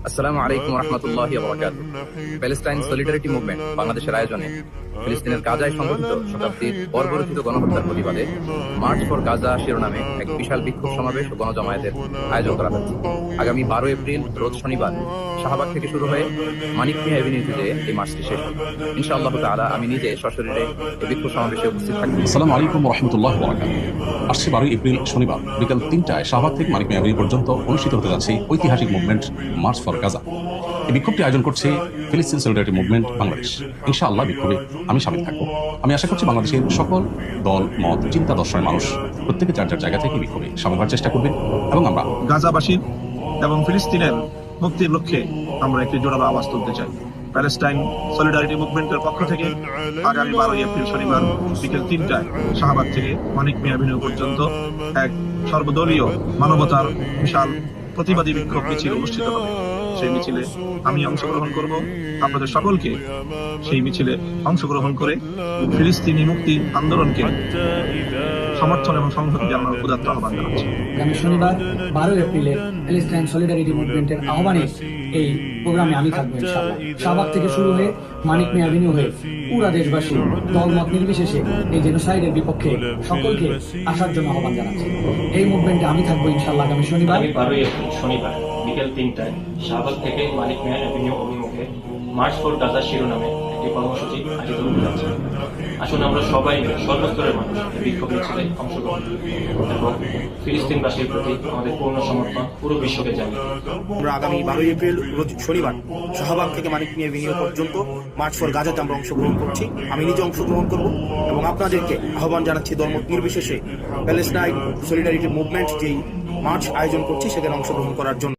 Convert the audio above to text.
আসসালামু আলাইকুম রহমতুল্লাহি ওয়া বারাকাতুহু। প্যালেস্টাইন সলিডারিটি মুভমেন্ট বাংলাদেশের আয়োজনে ফিলিস্তিনের গাজায় সংঘটিত শতাব্দীর বর্বরোচিত গণহত্যার প্রতিবাদে মার্চ ফর গাজা শিরোনামে এক বিশাল বিক্ষোভ সমাবেশ ও গণজমায়েতের আয়োজন করা হচ্ছে। আগামী 12 এপ্রিল রোজ শনিবার শাহবাগ থেকে শুরু হয়ে মানিক মিয়া এভিনিউতে যেয়ে এই মার্চটি শেষ হবে। ইনশাআল্লাহ তাআলা আমি নিজে সশরীরে এই বিক্ষোভ সমাবেশে উপস্থিত থাকব। আসসালামু আলাইকুম রহমতুল্লাহ আসছে 12 এপ্রিল শনিবার বিকাল 3টায় শাহবাগ থেকে মানিক মিয়া এভিনিউ পর্যন্ত অনুষ্ঠিত হতে যাচ্ছে ঐতিহাসিক মুভমেন্ট মার্চ ফর গাজা। এই বিক্ষোভটি আয়োজন করছে ফিলিস্তিন সলিডারিটি মুভমেন্ট বাংলাদেশ। ইনশাআল্লাহ বিক্ষোভে আমি শামিল থাকবো। আমি আশা করছি বাংলাদেশের সকল দল মত চিন্তা দর্শনের মানুষ প্রত্যেকে যার যার জায়গা থেকে বিক্ষোভে শামিল হওয়ার চেষ্টা করবে এবং আমরা গাজাবাসীর এবং ফিলিস্তিনের মুক্তির লক্ষ্যে আমরা একটি জোরালো আওয়াজ তুলতে চাই। প্যালেস্টাইন সলিডারিটি মুভমেন্টের পক্ষ থেকে আগামী 12 এপ্রিল শনিবার বিকেল 3টায় শাহবাগ থেকে মানিক মিয়া এভিনিউ পর্যন্ত এক সর্বদলীয় মানবতার বিশাল প্রতিবাদী বিক্ষোভ মিছিল অনুষ্ঠিত হবে। সেই মিছিলে আমি অংশগ্রহণ করব। আপনাদের সকলকে সেই মিছিলে অংশগ্রহণ করে ফিলিস্তিনি মুক্তি আন্দোলনকে সমর্থন এবং সংহতি জানানোর উদাত্ত আহ্বান জানাচ্ছি। আগামী শনিবার 12 এপ্রিলে প্যালেস্টাইন সলিডারিটি মুভমেন্টের আহ্বানে এই প্রোগ্রামে আমি থাকবো ইনশাআল্লাহ। শাহবাগ থেকে শুরু হয়ে মানিক মিয়া এভিনিউ হয়ে পুরা দেশবাসী দলমত নির্বিশেষে এই জেনোসাইডের বিপক্ষে সকলকে আসার জন্য আহ্বান জানাচ্ছি। এই মুভমেন্টে আমি থাকবো ইনশাআল্লাহ আগামী শনিবার 12 এপ্রিল শনিবার বিকেল 3টায় শাহবাগ থেকে মানিক মিয়া এভিনিউ অভিমুখে মার্চ ফর গাজা শিরোনামে একটি কর্মসূচি আয়োজিত হতে যাচ্ছে। আসুন আমরা সবাই সর্বস্তরের মানুষ এই বিক্ষোভ মিছিলে অংশগ্রহণ এবং ফিলিস্তিনবাসীর প্রতি আমাদের পূর্ণ সমর্থন পুরো বিশ্বকে জানিয়ে আমরা আগামী 12 এপ্রিল রোজ শনিবার শাহবাগ থেকে মানিক মিয়া এভিনিউ পর্যন্ত মার্চ ফর গাজাতে আমরা অংশগ্রহণ করছি। আমি নিজে অংশগ্রহণ করব এবং আপনাদেরকে আহ্বান জানাচ্ছি দলমত নির্বিশেষে প্যালেস্টাইন সলিডারিটি মুভমেন্ট যেই মার্চ আয়োজন করছি সেখানে অংশগ্রহণ করার জন্য।